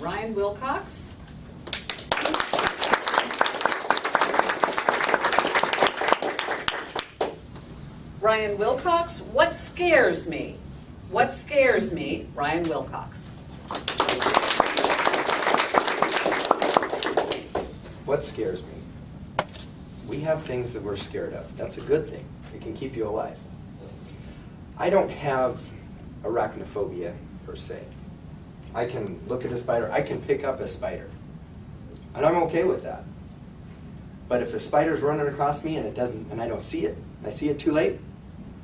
Ryan Wilcox. Ryan Wilcox, what scares me? What scares me? Ryan Wilcox. What scares me? We have things that we're scared of. That's a good thing. It can keep you alive. I don't have arachnophobia, per se. I can look at a spider. I can pick up a spider. And I'm okay with that. But if a spider's running across me and I don't see it, and I see it too late,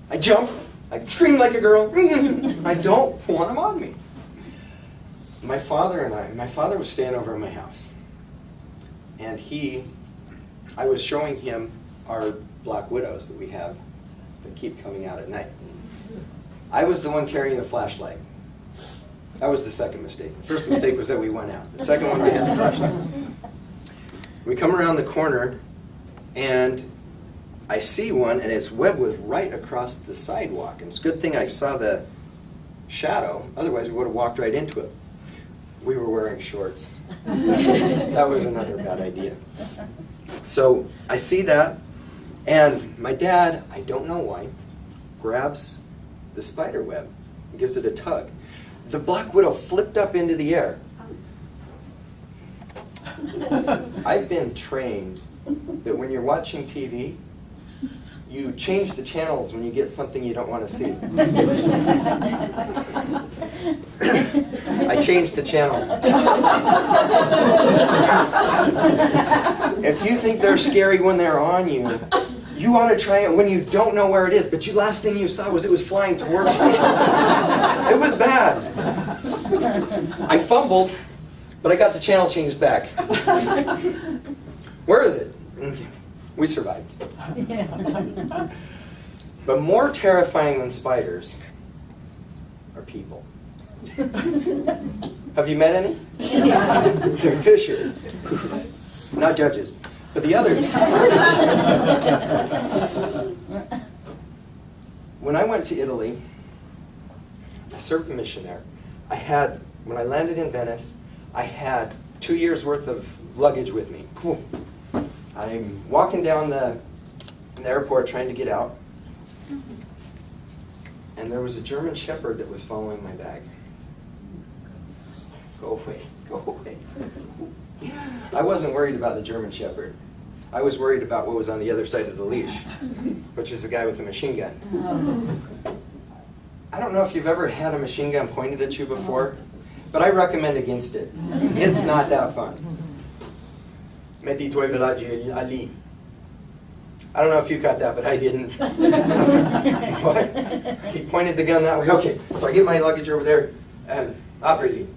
I jump, I scream like a girl. I don't want them on me. My father was staying over at my house. And I was showing him our black widows that we have that keep coming out at night. I was the one carrying the flashlight. That was the second mistake. The first mistake was that we went out. The second one, we had the flashlight. We come around the corner, and I see one, and its web was right across the sidewalk. And it's a good thing I saw the shadow. Otherwise, we would have walked right into it. We were wearing shorts. That was another bad idea. So I see that, and my dad, I don't know why, grabs the spider web and gives it a tug. The black widow flipped up into the air. I've been trained that when you're watching TV, you change the channels when you get something you don't want to see. I changed the channel. If you think they're scary when they're on you, you ought to try it when you don't know where it is, but the last thing you saw was it was flying towards you. It was bad. I fumbled, but I got the channel changed back. Where is it? We survived. But more terrifying than spiders are people. Have you met any? They're vicious. Not judges, but the others. When I went to Italy, I served a mission there. When I landed in Venice, I had 2 years worth of luggage with me. I'm walking down the airport trying to get out, and there was a German Shepherd that was following my bag. Go away, go away. I wasn't worried about the German Shepherd. I was worried about what was on the other side of the leash, which is the guy with the machine gun. I don't know if you've ever had a machine gun pointed at you before, but I recommend against it. It's not that fun. Metti I tuoi villaggi lì. I don't know if you got that, but I didn't. What? He pointed the gun that way. Okay, so I get my luggage over there, and apri.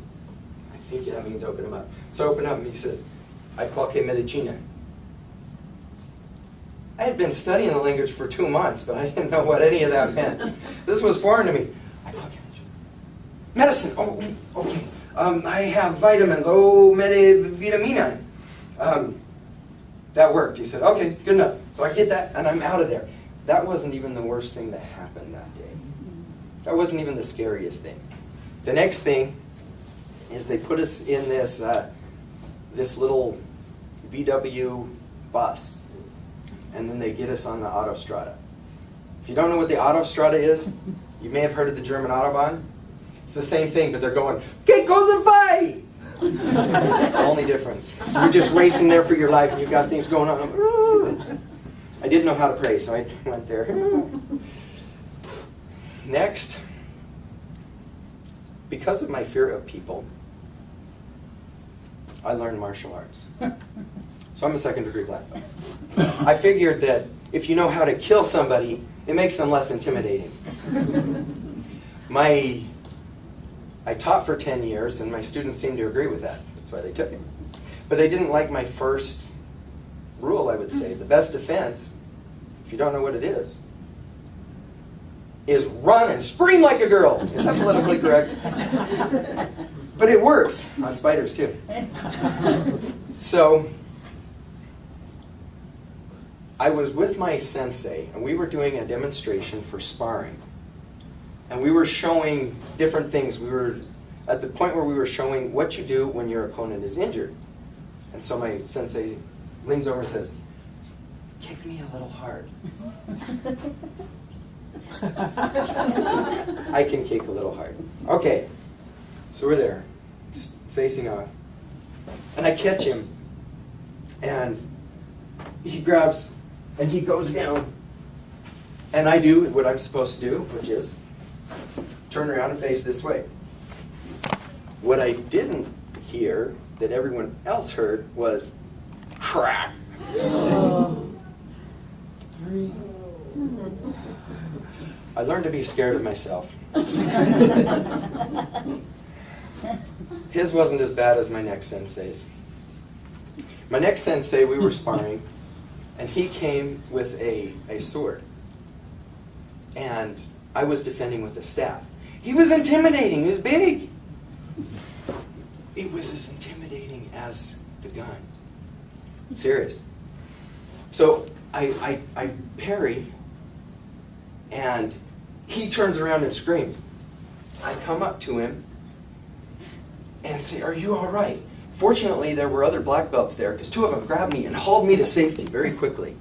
I think that means open him up. So I open up, and he says, "Hai qualche medicina?" I had been studying the language for 2 months, but I didn't know what any of that meant. This was foreign to me. Medicine. Oh, okay. I have vitamins. Oh, vitamina. That worked. He said, okay, good enough. So I get that, and I'm out of there. That wasn't even the worst thing that happened that day. That wasn't even the scariest thing. The next thing is they put us in this little VW bus, and then they get us on the Autostrada. If you don't know what the Autostrada is, you may have heard of the German Autobahn. It's the same thing, but they're going, "Que cosa fai?" That's the only difference. You're just racing there for your life, and you've got things going on. I didn't know how to pray, so I went there. Next, because of my fear of people, I learned martial arts. So I'm a second-degree black belt. I figured that if you know how to kill somebody, it makes them less intimidating. I taught for 10 years, and my students seemed to agree with that. That's why they took it. But they didn't like my first rule, I would say. The best defense, if you don't know what it is run and scream like a girl. Is that politically correct? But it works on spiders, too. So I was with my sensei, and we were doing a demonstration for sparring. And we were showing different things. We were at the point where we were showing what you do when your opponent is injured. And so my sensei leans over and says, kick me a little hard. I can kick a little hard. Okay, so we're there, facing off. And I catch him, and he grabs, and he goes down. And I do what I'm supposed to do, which is turn around and face this way. What I didn't hear, that everyone else heard, was crack. I learned to be scared of myself. His wasn't as bad as my next sensei's. My next sensei, we were sparring, and he came with a sword. And I was defending with a staff. He was intimidating, he was big. It was as intimidating as the gun. Serious. So I parry, and he turns around and screams. I come up to him and say, are you all right? Fortunately, there were other black belts there, because two of them grabbed me and hauled me to safety very quickly.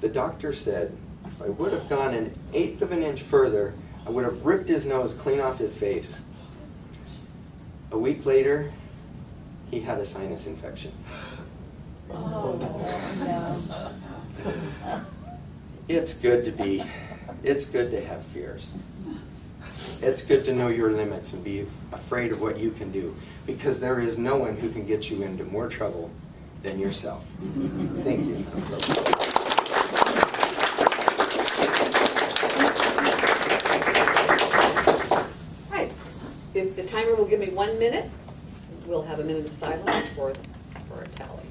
The doctor said if I would have gone 1/8 of an inch further, I would have ripped his nose clean off his face. A week later, he had a sinus infection. Oh, no. It's good to have fears. It's good to know your limits and be afraid of what you can do, because there is no one who can get you into more trouble than yourself. Thank you. All right, if the timer will give me 1 minute, we'll have a minute of silence for a tally.